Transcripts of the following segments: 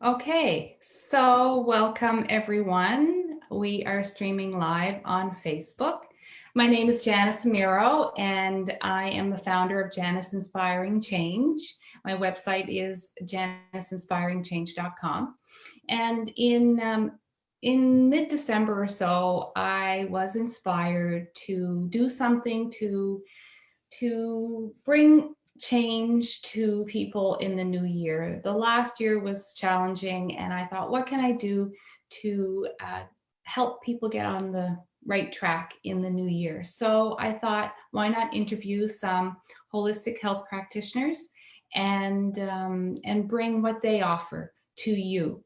Okay, so welcome everyone. We are streaming live on Facebook. My name is Janice Amiro, and I am the founder of Janice Inspiring Change. My website is janiceinspiringchange.com. And in mid-December or so, I was inspired to do something to bring change to people in the new year. The last year was challenging, and I thought, what can I do to help people get on the right track in the new year? So I thought, why not interview some holistic health practitioners and bring what they offer to you.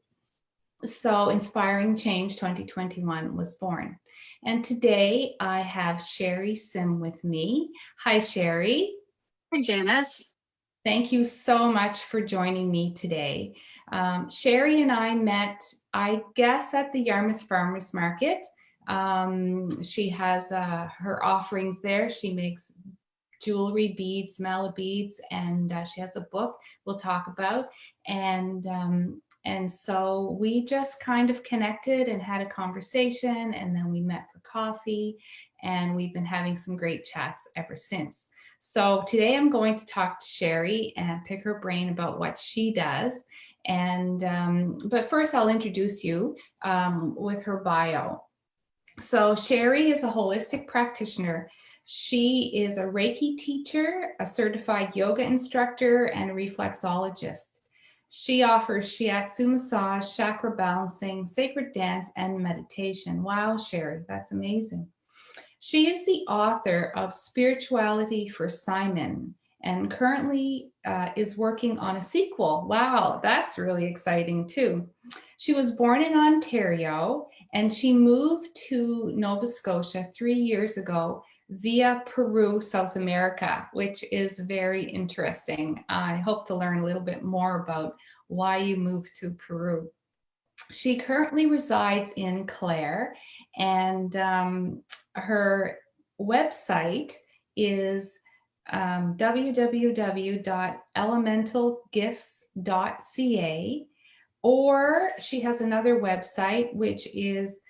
So Inspiring Change 2021 was born. And today I have Sherri Sim with me. Hi, Sherri. Hi, Janice. Thank you so much for joining me today. Sherri and I met, I guess, at the Yarmouth Farmers Market. She has her offerings there. She makes jewelry, beads, mala beads, and she has a book we'll talk about. And so we just kind of connected and had a conversation, and then we met for coffee, and we've been having some great chats ever since. So today I'm going to talk to Sherri and pick her brain about what she does. And but first I'll introduce you with her bio. So Sherri is a holistic practitioner. She is a Reiki teacher, a certified yoga instructor, and a reflexologist. She offers Shiatsu Massage, Chakra Balancing, sacred dance, and meditation. Wow, Sherri, that's amazing. She is the author of Spirituality for Simon and currently is working on a sequel. Wow, that's really exciting too. She was born in Ontario and she moved to Nova Scotia 3 years ago via Peru, South America, which is very interesting. I hope to learn a little bit more about why you moved to Peru. She currently resides in Clare, and her website is www.elementalgifts.ca, or she has another website which is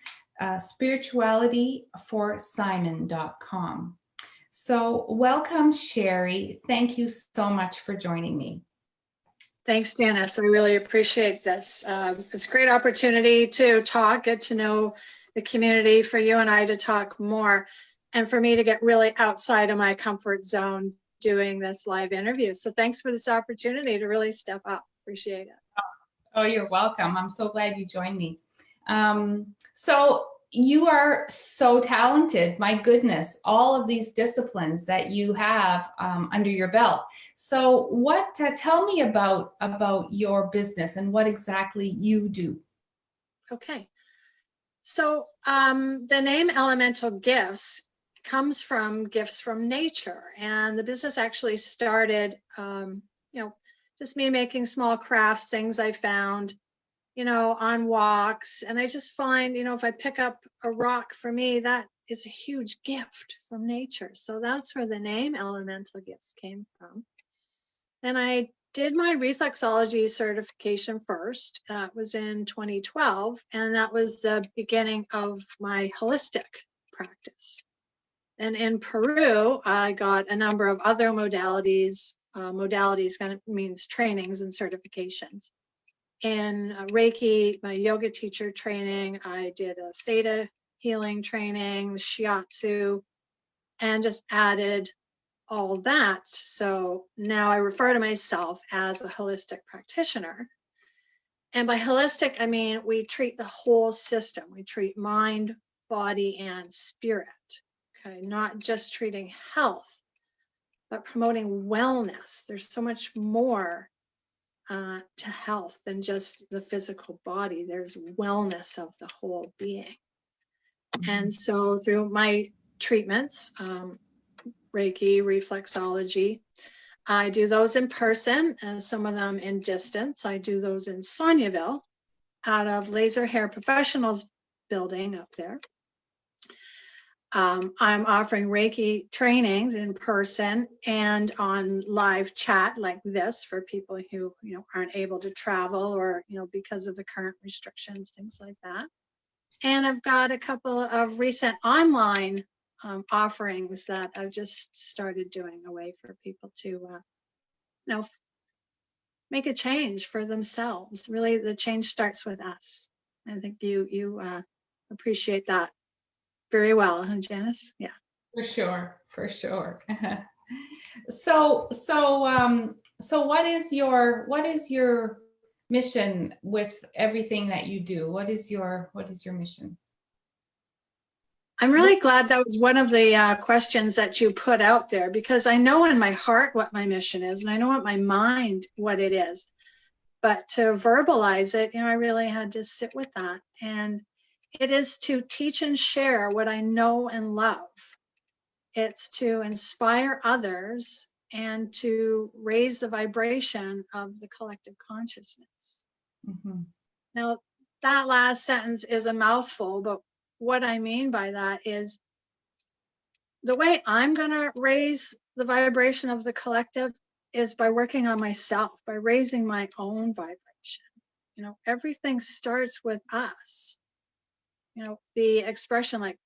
spiritualityforsimon.com. So welcome, Sherri. Thank you so much for joining me. Thanks, Janice. I really appreciate this. It's a great opportunity to talk, get to know the community, for you and I to talk more, and for me to get really outside of my comfort zone doing this live interview. So thanks for this opportunity to really step up. Appreciate it. Oh, you're welcome. I'm so glad you joined me. So you are so talented. My goodness, all of these disciplines that you have under your belt. So tell me about your business and what exactly you do. Okay. So the name Elemental Gifts comes from gifts from nature. And the business actually started, just me making small crafts, things I found, on walks. And I just find, if I pick up a rock, for me, that is a huge gift from nature. So that's where the name Elemental Gifts came from. And I did my reflexology certification first. That was in 2012. And that was the beginning of my holistic practice. And in Peru, I got a number of other modalities. Modalities kind of means trainings and certifications. In Reiki, my yoga teacher training, I did a theta healing training, shiatsu, and just added all that. So now I refer to myself as a holistic practitioner. And by holistic, I mean we treat the whole system. We treat mind, body, and spirit. Okay, not just treating health, but promoting wellness. There's so much more to health than just the physical body. There's wellness of the whole being. And so through my treatments, Reiki, reflexology, I do those in person and some of them in distance. I do those in Sonyaville out of Laser Hair Professionals building up there. I'm offering Reiki trainings in person and on live chat like this for people who, aren't able to travel or, because of the current restrictions, things like that. And I've got a couple of recent online offerings that I've just started doing, a way for people to, make a change for themselves. Really, the change starts with us. I think you appreciate that very well, huh, Janice? Yeah. For sure, for sure. So what is your mission with everything that you do? What is your mission? I'm really glad that was one of the questions that you put out there, because I know in my heart what my mission is, and I know in my mind what it is. But to verbalize it, I really had to sit with that. And it is to teach and share what I know and love. It's to inspire others and to raise the vibration of the collective consciousness. Mm-hmm. Now, that last sentence is a mouthful, but what I mean by that is the way I'm going to raise the vibration of the collective is by working on myself, by raising my own vibration. Everything starts with us. The expression like,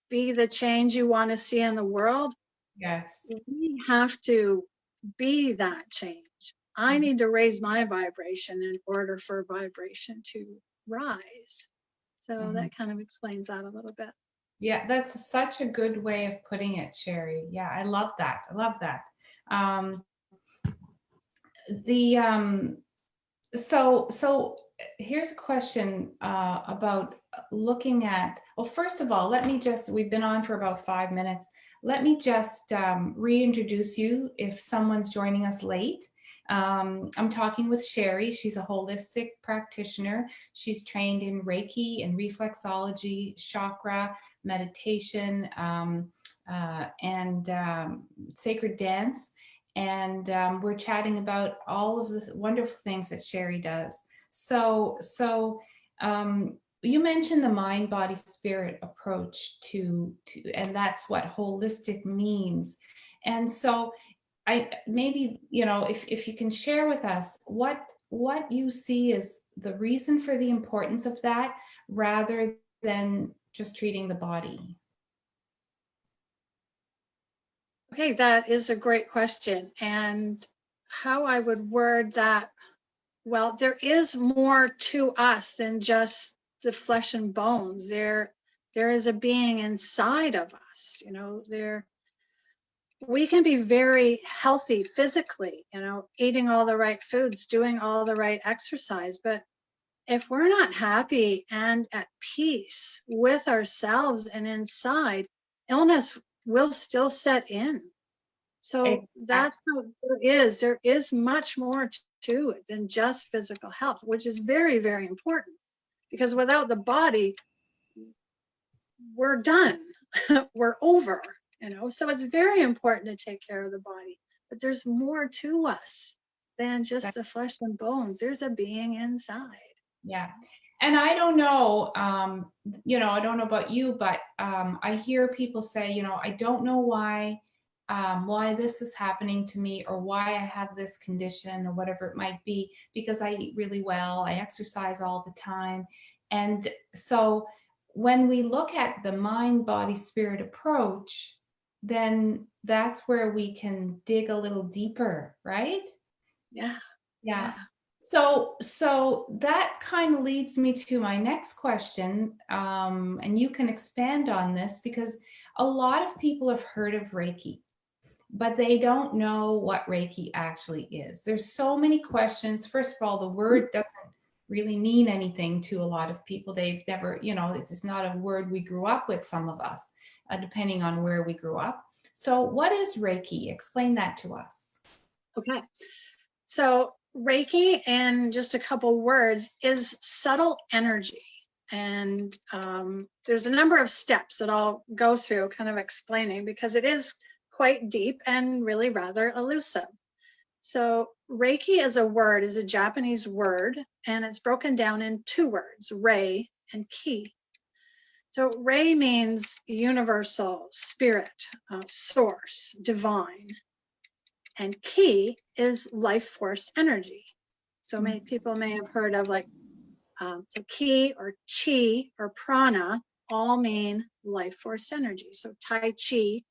be the change you want to see in the world. Yes. We have to be that change. I need to raise my vibration in order for vibration to rise. So that kind of explains that a little bit. Yeah, that's such a good way of putting it, Sherri. Yeah, I love that. I love that. So here's a question about looking at, well, first of all, we've been on for about 5 minutes. Let me just reintroduce you if someone's joining us late. I'm talking with Sherri. She's a holistic practitioner. She's trained in Reiki and reflexology, chakra, meditation, and sacred dance. And we're chatting about all of the wonderful things that Sherri does. So you mentioned the mind, body, spirit approach to, and that's what holistic means. And so if you can share with us what you see as the reason for the importance of that, rather than just treating the body. Okay, that is a great question. And how I would word that, well, there is more to us than just the flesh and bones. There is a being inside of us. We can be very healthy physically, eating all the right foods, doing all the right exercise. But if we're not happy and at peace with ourselves and inside, illness will still set in. So that's how there is much more to it than just physical health, which is very, very important, because without the body, we're done. We're over, so it's very important to take care of the body. But there's more to us than just the flesh and bones. There's a being inside. Yeah. And I don't know, I don't know about you, but I hear people say, I don't know why this is happening to me, or why I have this condition, or whatever it might be, because I eat really well, I exercise all the time. And so when we look at the mind, body, spirit approach, then that's where we can dig a little deeper, right? Yeah. Yeah. So that kind of leads me to my next question, and you can expand on this, because a lot of people have heard of Reiki, but they don't know what Reiki actually is. There's so many questions. First of all, the word doesn't really mean anything to a lot of people. They've never, it's just not a word we grew up with, some of us, depending on where we grew up. So what is Reiki? Explain that to us. Okay. So Reiki, in just a couple words, is subtle energy. And there's a number of steps that I'll go through kind of explaining, because it is quite deep and really rather elusive. So Reiki is a Japanese word, and it's broken down in two words, rei and ki. So Ray means universal, spirit, source, divine. And Ki is life force energy. So many people may have heard of like, so Ki or Chi or Prana all mean life force energy. So Tai Chi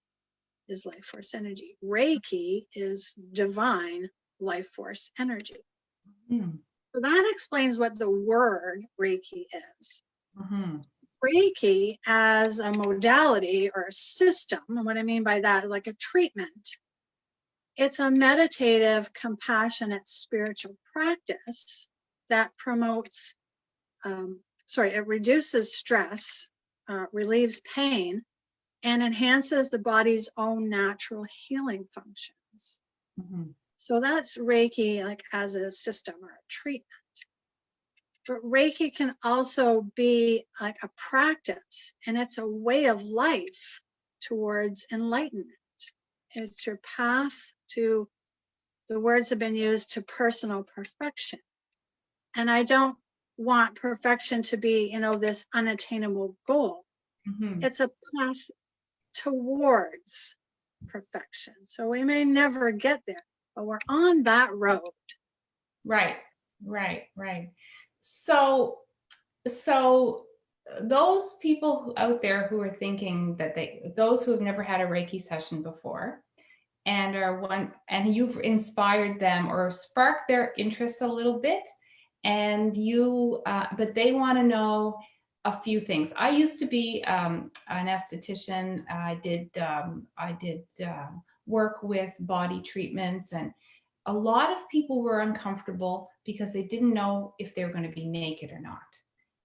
is life force energy. Reiki is divine life force energy. Mm-hmm. So that explains what the word Reiki is. Mm-hmm. Reiki as a modality or a system, and what I mean by that, like a treatment, it's a meditative, compassionate spiritual practice that promotes, it reduces stress, relieves pain, and enhances the body's own natural healing functions. Mm-hmm. So that's Reiki, like as a system or a treatment. But Reiki can also be like a practice, and it's a way of life towards enlightenment. It's your path to, the words have been used, to personal perfection. And I don't want perfection to be, this unattainable goal. Mm-hmm. It's a path towards perfection. So we may never get there, but we're on that road. Right. So those people out there who are thinking that those who have never had a Reiki session before and you've inspired them or sparked their interest a little bit, and but they want to know a few things. I used to be an esthetician. I did work with body treatments, and a lot of people were uncomfortable because they didn't know if they were going to be naked or not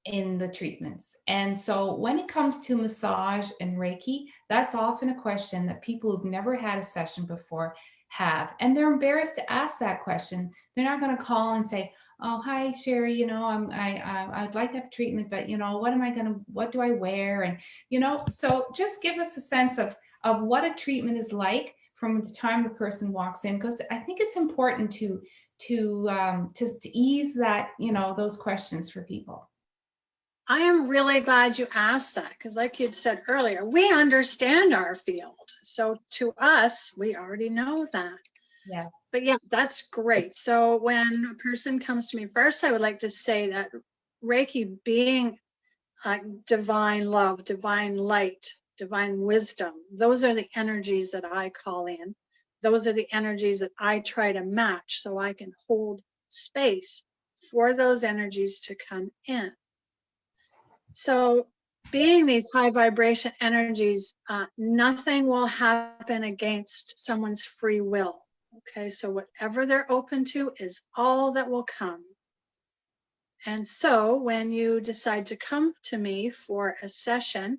in the treatments. And so when it comes to massage and Reiki, that's often a question that people who've never had a session before have. And they're embarrassed to ask that question. They're not going to call and say, "Oh, hi, Sherri, I'd like to have treatment, but what do I wear?" And, so just give us a sense of what a treatment is like from the time the person walks in, because I think it's important to ease that, those questions for people. I am really glad you asked that, because like you'd said earlier, we understand our field. So to us, we already know that. Yeah. But yeah, that's great. So when a person comes to me, first, I would like to say that Reiki being divine love, divine light, divine wisdom, those are the energies that I call in. Those are the energies that I try to match so I can hold space for those energies to come in. So being these high vibration energies, nothing will happen against someone's free will. Okay, so whatever they're open to is all that will come. And so when you decide to come to me for a session,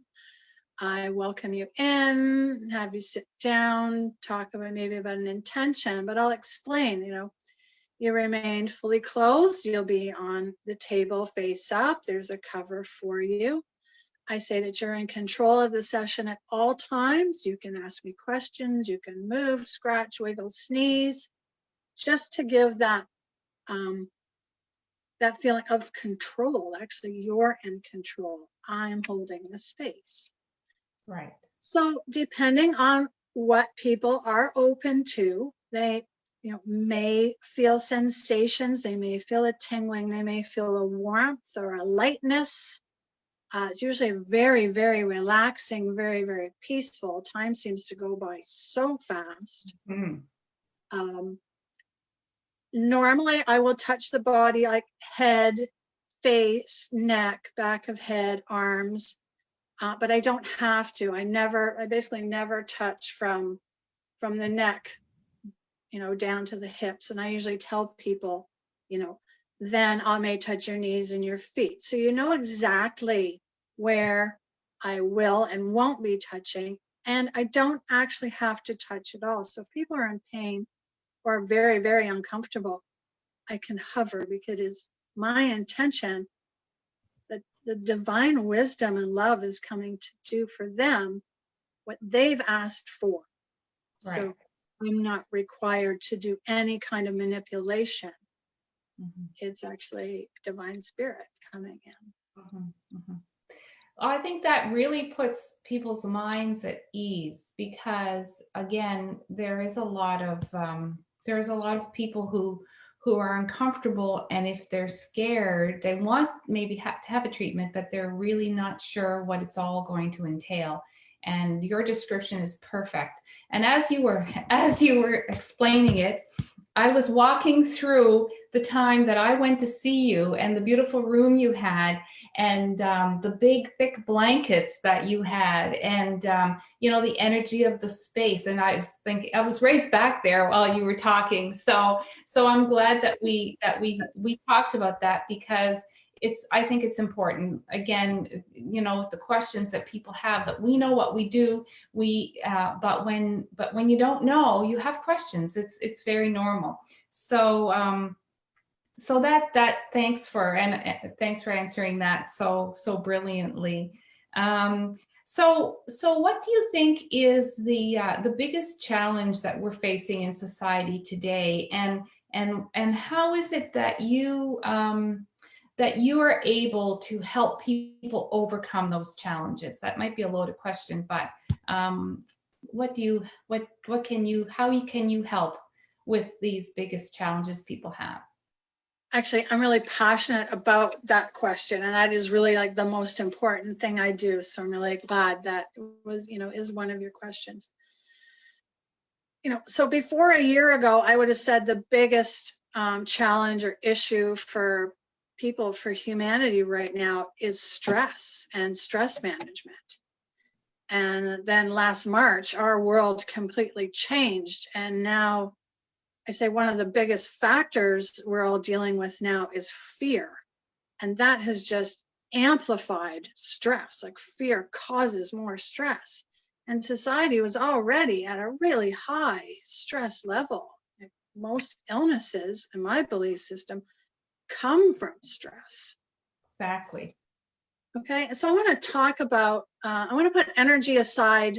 I welcome you in, have you sit down, talk about an intention, but I'll explain, you remain fully clothed. You'll be on the table face up. There's a cover for you. I say that you're in control of the session at all times. You can ask me questions. You can move, scratch, wiggle, sneeze, just to give that that feeling of control. Actually, you're in control. I'm holding the space. Right. So depending on what people are open to, they may feel sensations. They may feel a tingling. They may feel a warmth or a lightness. It's usually very, very relaxing, very, very peaceful. Time seems to go by so fast. Mm-hmm. Normally, I will touch the body like head, face, neck, back of head, arms, but I don't have to. I basically never touch from the neck, down to the hips. And I usually tell people, then I may touch your knees and your feet. So you know exactly where I will and won't be touching. And I don't actually have to touch at all. So if people are in pain or very, very uncomfortable, I can hover, because it's my intention that the divine wisdom and love is coming to do for them what they've asked for. Right. So I'm not required to do any kind of manipulation. Mm-hmm. It's actually divine spirit coming in. Mm-hmm. Mm-hmm. I think that really puts people's minds at ease because, again, there's a lot of people who are uncomfortable, and if they're scared, they want maybe to have a treatment, but they're really not sure what it's all going to entail. And your description is perfect. And as you were explaining it, I was walking through the time that I went to see you and the beautiful room you had, and the big thick blankets that you had, and the energy of the space. And I was thinking, I was right back there while you were talking. So I'm glad that we talked about that, because I think it's important, again, with the questions that people have, that we know what we do, but when you don't know, you have questions. It's very normal. So that thanks for answering that so brilliantly. So what do you think is the biggest challenge that we're facing in society today, and how is it that you are able to help people overcome those challenges? That might be a loaded question, but how can you help with these biggest challenges people have? Actually, I'm really passionate about that question, and that is really like the most important thing I do. So I'm really glad that is one of your questions. So before a year ago, I would have said the biggest challenge or issue for people, for humanity right now, is stress and stress management. And then last March, our world completely changed. And now I say one of the biggest factors we're all dealing with now is fear. And that has just amplified stress. Like, fear causes more stress. And society was already at a really high stress level. Like, most illnesses, in my belief system, come from stress. Exactly. Okay, so I want to talk about, I want to put energy aside,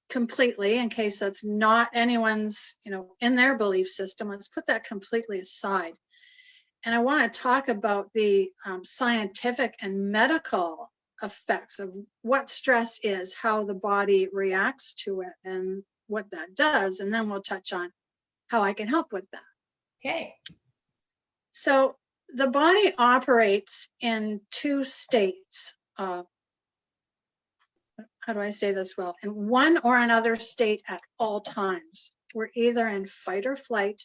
completely, in case that's not anyone's, in their belief system. Let's put that completely aside. And I want to talk about the scientific and medical effects of what stress is, how the body reacts to it, and what that does. And then we'll touch on how I can help with that. Okay. So the body operates in two states. How do I say this well? In one or another state at all times. We're either in fight or flight,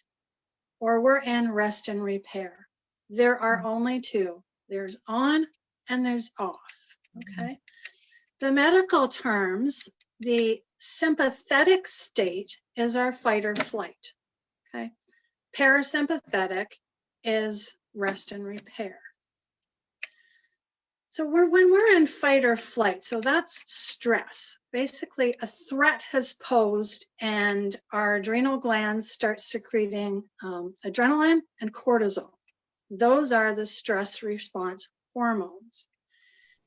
or we're in rest and repair. There are only two. There's on and there's off. Okay. The medical terms, the sympathetic state is our fight or flight. Okay. Parasympathetic is rest and repair. So when we're in fight or flight, so that's stress. Basically, a threat has posed, and our adrenal glands start secreting adrenaline and cortisol. Those are the stress response hormones.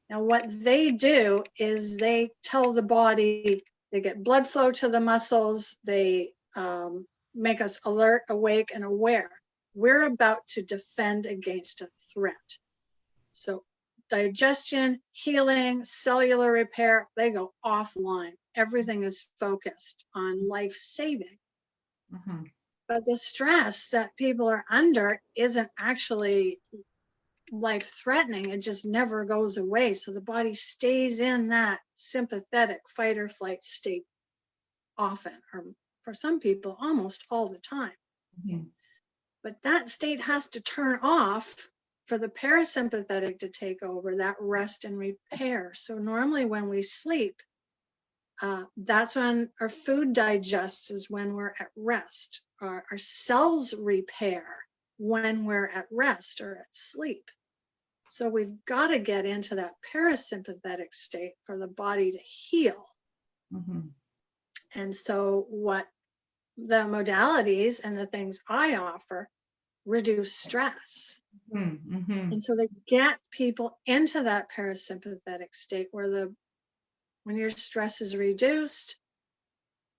Now, what they do is they tell the body, they get blood flow to the muscles, they make us alert, awake, and aware. We're about to defend against a threat. So digestion, healing, cellular repair, they go offline. Everything is focused on life saving. Mm-hmm. But the stress that people are under isn't actually life threatening. It just never goes away. So the body stays in that sympathetic fight or flight state often, or for some people, almost all the time. Mm-hmm. But that state has to turn off for the parasympathetic to take over, that rest and repair. So normally when we sleep, that's when our food digests, is when we're at rest. Our cells repair when we're at rest or at sleep. So we've got to get into that parasympathetic state for the body to heal. Mm-hmm. And so what the modalities and the things I offer reduce stress. Mm-hmm. And so they get people into that parasympathetic state where when your stress is reduced,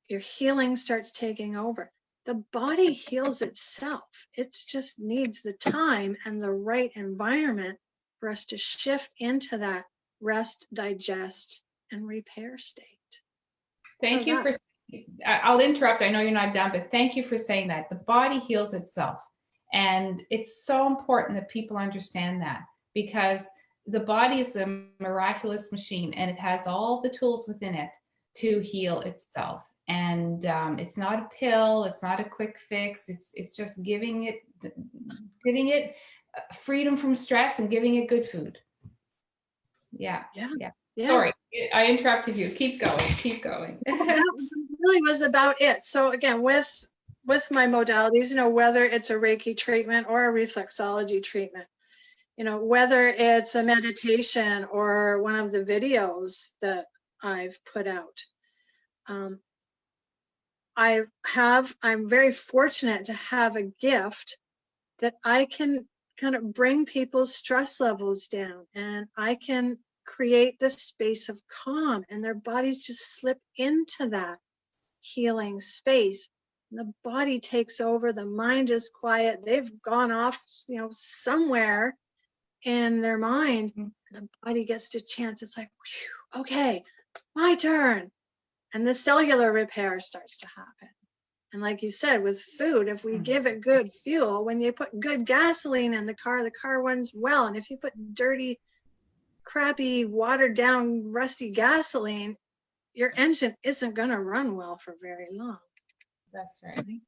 your healing starts taking over. The body heals itself. It just needs the time and the right environment for us to shift into that rest, digest, and repair state. Thank So you for, I'll interrupt. I know you're not done, but thank you for saying that. The body heals itself. And it's so important that people understand that, because the body is a miraculous machine and it has all the tools within it to heal itself. And it's not a pill, it's not a quick fix. It's just giving it freedom from stress and giving it good food. Yeah. Sorry, I interrupted you. Keep going. Keep going. That really was about it. So again, with my modalities, you know, whether it's a Reiki treatment or a reflexology treatment, you know, whether it's a meditation or one of the videos that I've put out, I'm very fortunate to have a gift that I can kind of bring people's stress levels down, and I can create this space of calm, and their bodies just slip into that healing space. The body takes over, the mind is quiet, they've gone off, you know, somewhere in their mind. The body gets to chance. It's like, whew, okay, my turn. And the cellular repair starts to happen. And like you said, with food, if we give it good fuel, when you put good gasoline in the car runs well. And if you put dirty, crappy, watered down, rusty gasoline, your engine isn't going to run well for very long. That's right.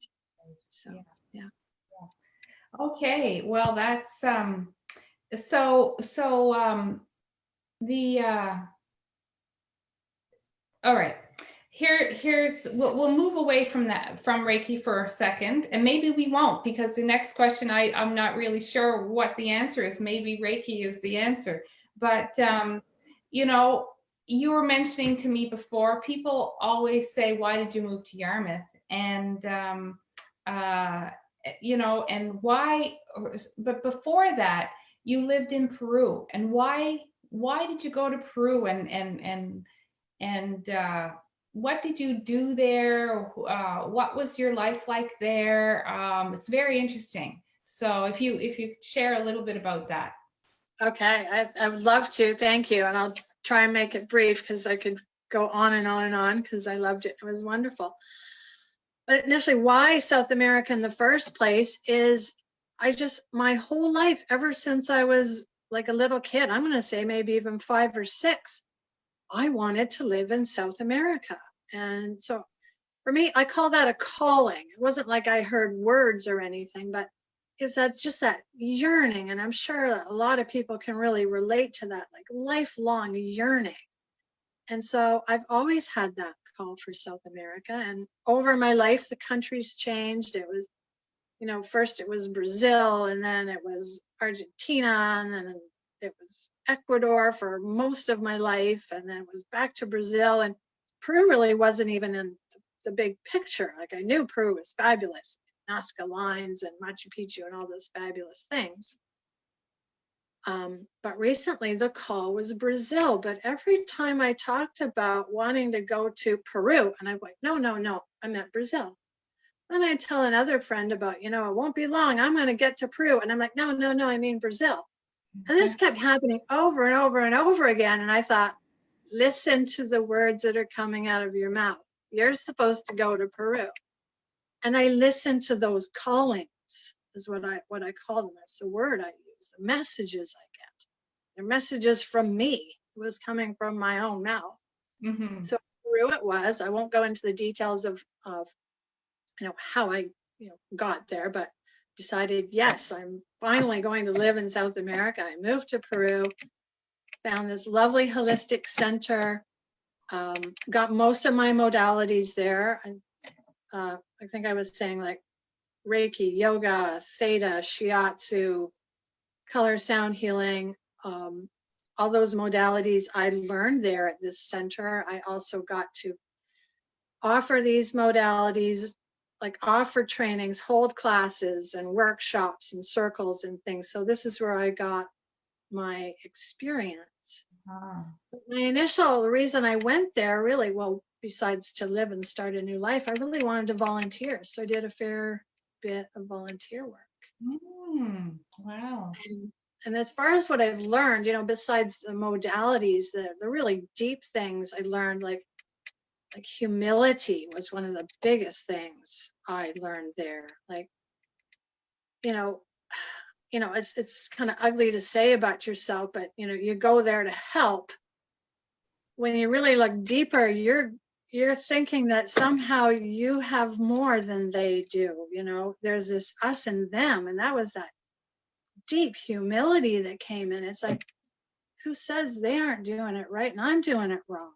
So, yeah. Okay. Well, that's all right. We'll move away from Reiki for a second, and maybe we won't, because the next question I'm not really sure what the answer is. Maybe Reiki is the answer, but you know, you were mentioning to me before, people always say, why did you move to Yarmouth? And you know, and why, but before that you lived in Peru, and why did you go to Peru, and what did you do there? What was your life like there? It's very interesting. So if you could share a little bit about that. Okay, I would love to. Thank you. And I'll try and make it brief, because I could go on and on and on, because I loved it. It was wonderful. But initially, why South America in the first place is my whole life, ever since I was like a little kid, I'm going to say maybe even 5 or 6, I wanted to live in South America. And so for me, I call that a calling. It wasn't like I heard words or anything, but that's just that yearning. And I'm sure a lot of people can really relate to that, like lifelong yearning. And so I've always had that call for South America. And over my life, the countries changed. It was, you know, first it was Brazil, and then it was Argentina, and then it was Ecuador for most of my life, and then it was back to Brazil. And Peru really wasn't even in the big picture. Like, I knew Peru was fabulous, Nazca lines and Machu Picchu and all those fabulous things. But recently the call was Brazil. But every time I talked about wanting to go to Peru, and I'm like, no, I meant Brazil. Then I tell another friend about, you know, it won't be long, I'm going to get to Peru. And I'm like, no, I mean Brazil. And this kept happening over and over and over again. And I thought, listen to the words that are coming out of your mouth. You're supposed to go to Peru. And I listened to those callings, is what I call them. That's the word I use, the messages I get. They're messages from me. It was coming from my own mouth. Mm-hmm. So Peru it was. I won't go into the details of you know, how I, you know, got there, but decided, yes, I'm finally going to live in South America. I moved to Peru, found this lovely holistic center, got most of my modalities there. I think I was saying, like, Reiki, yoga, theta, shiatsu, color sound healing, all those modalities I learned there at this center. I also got to offer these modalities, like offer trainings, hold classes and workshops and circles and things. So this is where I got my experience. My initial reason I went there, really, well, besides to live and start a new life, I really wanted to volunteer. So I did a fair bit of volunteer work. Wow. And as far as what I've learned, besides the modalities, the really deep things I learned, like humility was one of the biggest things I learned there. Like, it's kind of ugly to say about yourself, but you go there to help. When you really look deeper, you're thinking that somehow you have more than they do. There's this us and them, and that was that deep humility that came in. It's like, who says they aren't doing it right and I'm doing it wrong?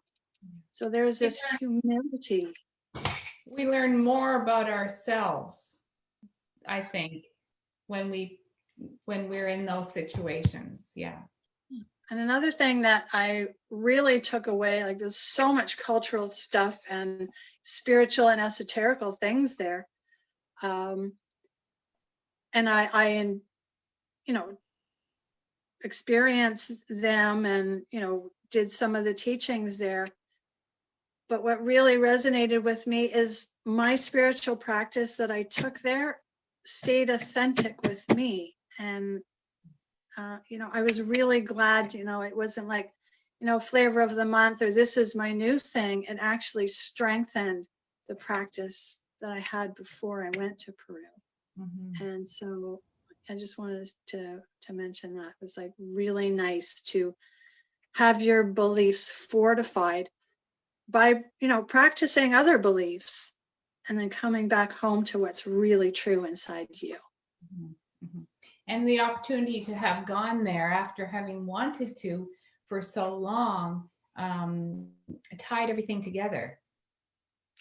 So there's this humility. We learn more about ourselves, I think, when we're in those situations. Yeah. And another thing that I really took away, like there's so much cultural stuff and spiritual and esoterical things there. And I experienced them and, did some of the teachings there. But what really resonated with me is my spiritual practice that I took there stayed authentic with me. And, I was really glad, it wasn't like, flavor of the month or this is my new thing. It actually strengthened the practice that I had before I went to Peru. Mm-hmm. And so I just wanted to mention that. It was like really nice to have your beliefs fortified by, practicing other beliefs and then coming back home to what's really true inside you. Mm-hmm. And the opportunity to have gone there after having wanted to for so long, tied everything together.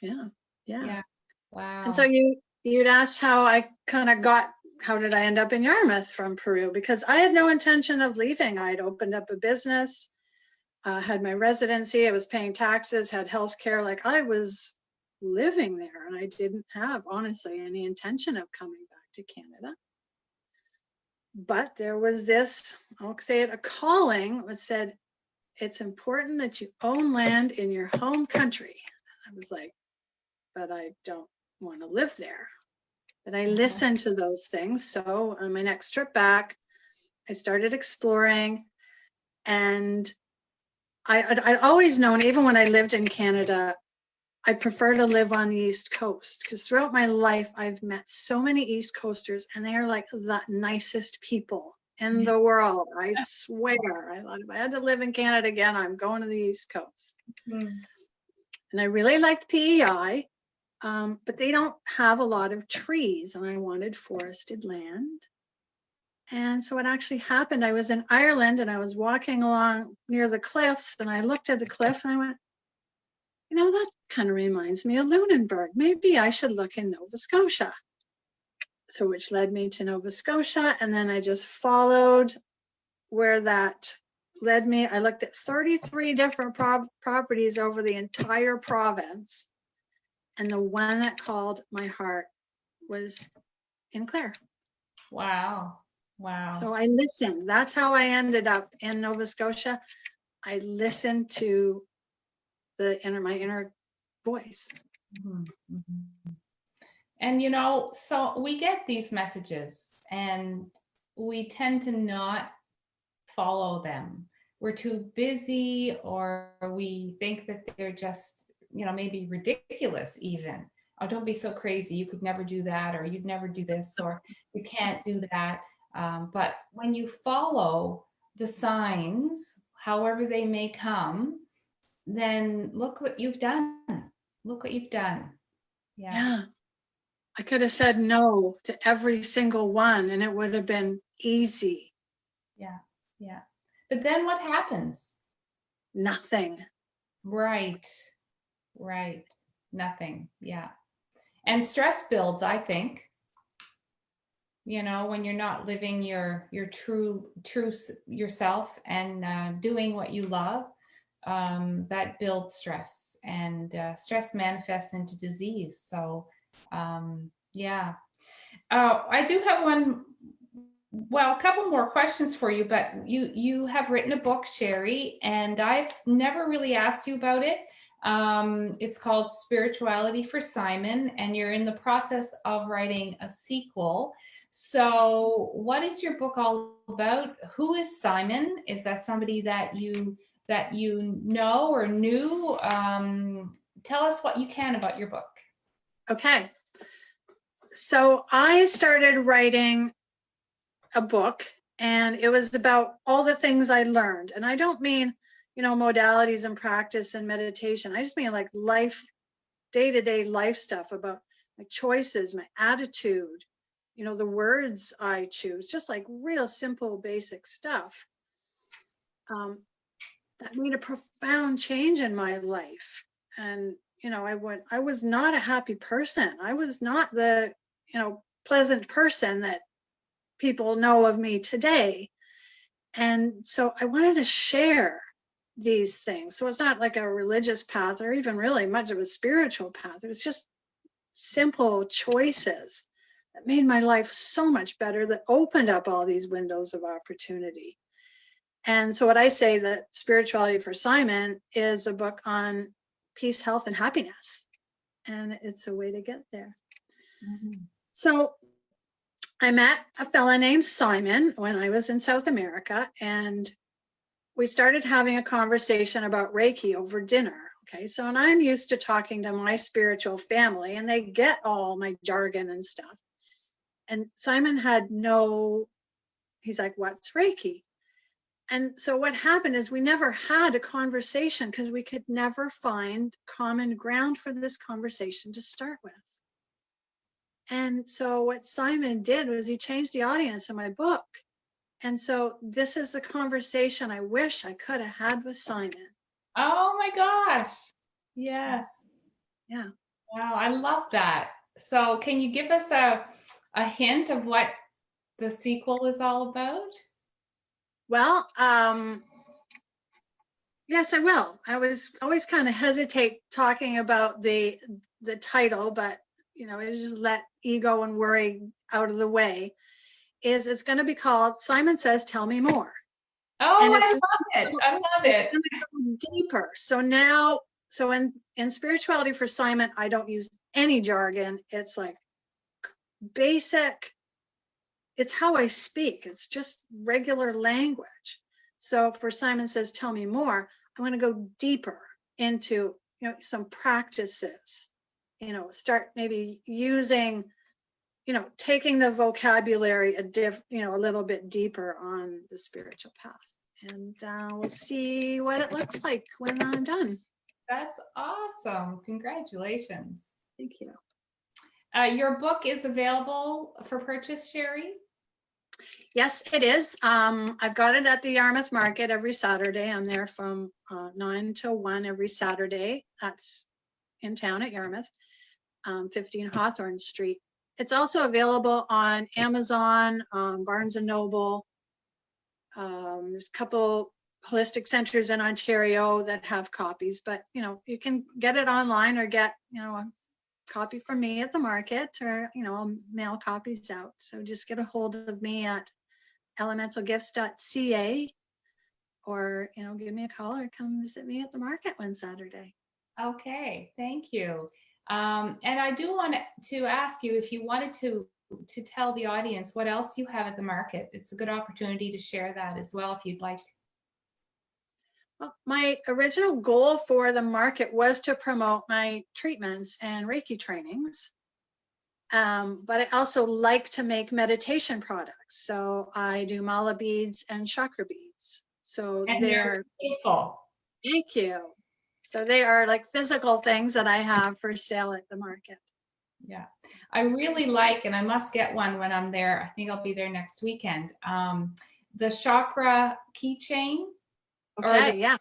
Yeah. Wow. And so you'd asked how I kind of how did I end up in Yarmouth from Peru? Because I had no intention of leaving. I'd opened up a business, had my residency, I was paying taxes, had healthcare, like I was living there, and I didn't have, honestly, any intention of coming back to Canada. But there was this, I'll say it, a calling that said, it's important that you own land in your home country. I was like, but I don't want to live there. But I listened to those things. So on my next trip back, I started exploring, and I'd always known, even when I lived in Canada, I prefer to live on the East Coast, because throughout my life, I've met so many East Coasters, and they are like the nicest people in the world. I swear. I thought if I had to live in Canada again, I'm going to the East Coast. Mm. And I really liked PEI, but they don't have a lot of trees, and I wanted forested land. And so what actually happened, I was in Ireland, and I was walking along near the cliffs, and I looked at the cliff, and I went, that kind of reminds me of Lunenburg. Maybe I should look in Nova Scotia. So which led me to Nova Scotia. And then I just followed where that led me. I looked at 33 different properties over the entire province. And the one that called my heart was in Clare. Wow. So I listened. That's how I ended up in Nova Scotia. I listened to my inner voice. Mm-hmm. Mm-hmm. And so we get these messages and we tend to not follow them. We're too busy, or we think that they're just, maybe ridiculous even. Oh, don't be so crazy. You could never do that, or you'd never do this, or you can't do that. But when you follow the signs, however they may come, then look what you've done. Look what you've done. Yeah. I could have said no to every single one, and it would have been easy. Yeah. But then what happens? Nothing. Right. Nothing. Yeah. And stress builds, I think. When you're not living your true yourself and doing what you love, that builds stress, and stress manifests into disease. So yeah. I do have a couple more questions for you, but you have written a book, Sherri, and I've never really asked you about it. It's called Spirituality for Simon, and you're in the process of writing a sequel. So, what is your book all about? Who is Simon? Is that somebody that you know or knew? Tell us what you can about your book. Okay. So I started writing a book, and it was about all the things I learned. And I don't mean, modalities and practice and meditation. I just mean like life, day-to-day life stuff about my choices, my attitude, the words I choose, just like real simple, basic stuff. That made a profound change in my life. And, I was not a happy person. I was not the, pleasant person that people know of me today. And so I wanted to share these things. So it's not like a religious path or even really much of a spiritual path. It was just simple choices that made my life so much better, that opened up all these windows of opportunity. And so what I say, that Spirituality for Simon is a book on peace, health, and happiness. And it's a way to get there. Mm-hmm. So I met a fella named Simon when I was in South America, and we started having a conversation about Reiki over dinner. Okay, so, and I'm used to talking to my spiritual family, and they get all my jargon and stuff. And Simon he's like, what's Reiki? And so what happened is we never had a conversation because we could never find common ground for this conversation to start with. And so what Simon did was he changed the audience in my book. And so this is the conversation I wish I could have had with Simon. Oh my gosh. Yes. Yeah. Wow, I love that. So can you give us a hint of what the sequel is all about? Well, yes, I will. I was always kind of hesitate talking about the title, but I just let ego and worry out of the way. It's going to be called Simon Says, Tell Me More. Oh, I love it. I love it. It's going to go deeper. So now, in Spirituality for Simon, I don't use any jargon. It's like basic. It's how I speak. It's just regular language. So for Simon Says, Tell Me More, I'm going to go deeper into, some practices, start maybe using, taking the vocabulary a little bit deeper on the spiritual path. And we'll see what it looks like when I'm done. That's awesome. Congratulations. Thank you. Your book is available for purchase, Sherri? Yes, it is. I've got it at the Yarmouth Market every Saturday. I'm there from 9 till 1 every Saturday. That's in town at Yarmouth, 15 Hawthorne Street. It's also available on Amazon, Barnes & Noble. There's a couple holistic centers in Ontario that have copies, but you can get it online or get a copy from me at the market, or I'll mail copies out. So just get a hold of me at elementalgifts.ca, or give me a call or come visit me at the market one Saturday. Okay, thank you. And I do want to ask you if you wanted to tell the audience what else you have at the market. It's a good opportunity to share that as well if you'd like. Well, my original goal for the market was to promote my treatments and Reiki trainings. But I also like to make meditation products. So I do mala beads and chakra beads. So they're beautiful. Thank you. So they are like physical things that I have for sale at the market. Yeah, I really like, and I must get one when I'm there. I think I'll be there next weekend. The chakra keychain. Okay, yeah.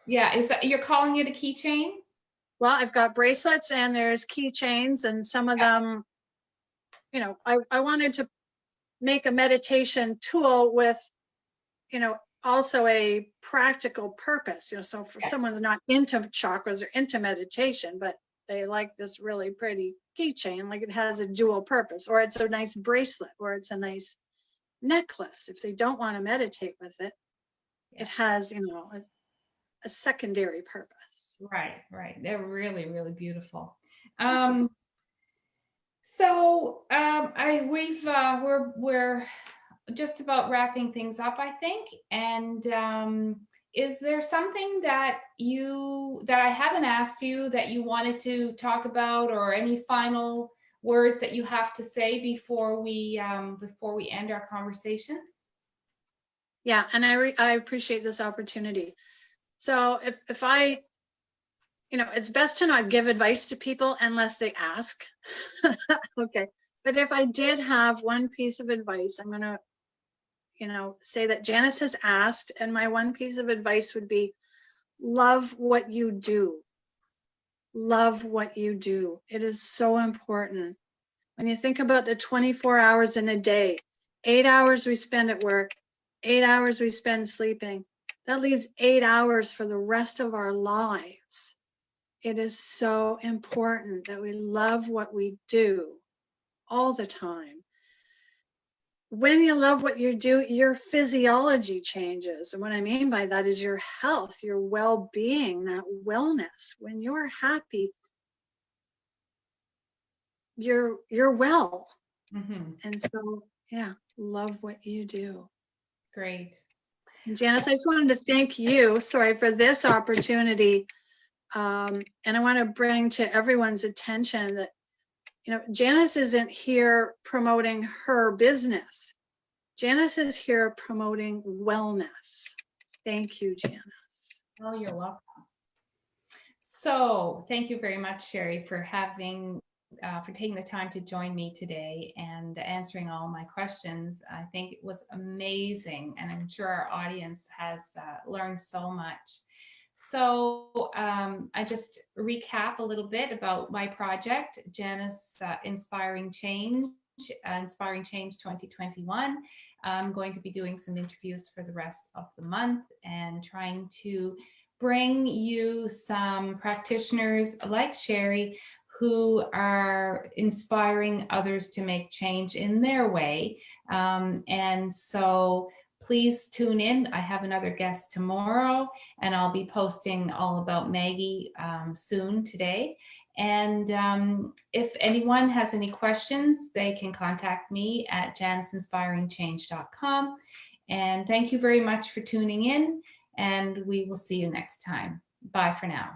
Yeah, is that, you're calling it a keychain? Well, I've got bracelets and there's keychains, and some of them, I wanted to make a meditation tool with, also a practical purpose, so for someone's not into chakras or into meditation, but they like this really pretty keychain, like it has a dual purpose, or it's a nice bracelet, or it's a nice necklace. If they don't want to meditate with it, it has, a secondary purpose. Right, right. They're really, really beautiful. Thank you. We're just about wrapping things up, I think. And is there something that I haven't asked you that you wanted to talk about, or any final words that you have to say before we end our conversation? Yeah, and I appreciate this opportunity. So if I, it's best to not give advice to people unless they ask. Okay. But if I did have one piece of advice, I'm going to, say that Janice has asked, and my one piece of advice would be love what you do. Love what you do. It is so important. When you think about the 24 hours in a day, 8 hours we spend at work, 8 hours we spend sleeping, that leaves 8 hours for the rest of our lives. It is so important that we love what we do all the time. When you love what you do, your physiology changes. And what I mean by that is your health, your well-being, that wellness. When you're happy, you're well. Mm-hmm. And so, yeah, love what you do. Great. Janice, I just wanted to thank you, for this opportunity. And I want to bring to everyone's attention that, Janice isn't here promoting her business. Janice is here promoting wellness. Thank you, Janice. Oh, you're welcome. So thank you very much, Sherri, for taking the time to join me today and answering all my questions. I think it was amazing, and I'm sure our audience has learned so much. So I just recap a little bit about my project, Janice Inspiring Change 2021. I'm going to be doing some interviews for the rest of the month and trying to bring you some practitioners like Sherri who are inspiring others to make change in their way. And so please tune in. I have another guest tomorrow, and I'll be posting all about Maggie soon today. And if anyone has any questions, they can contact me at janicinspiringchange.com. And thank you very much for tuning in, and we will see you next time. Bye for now.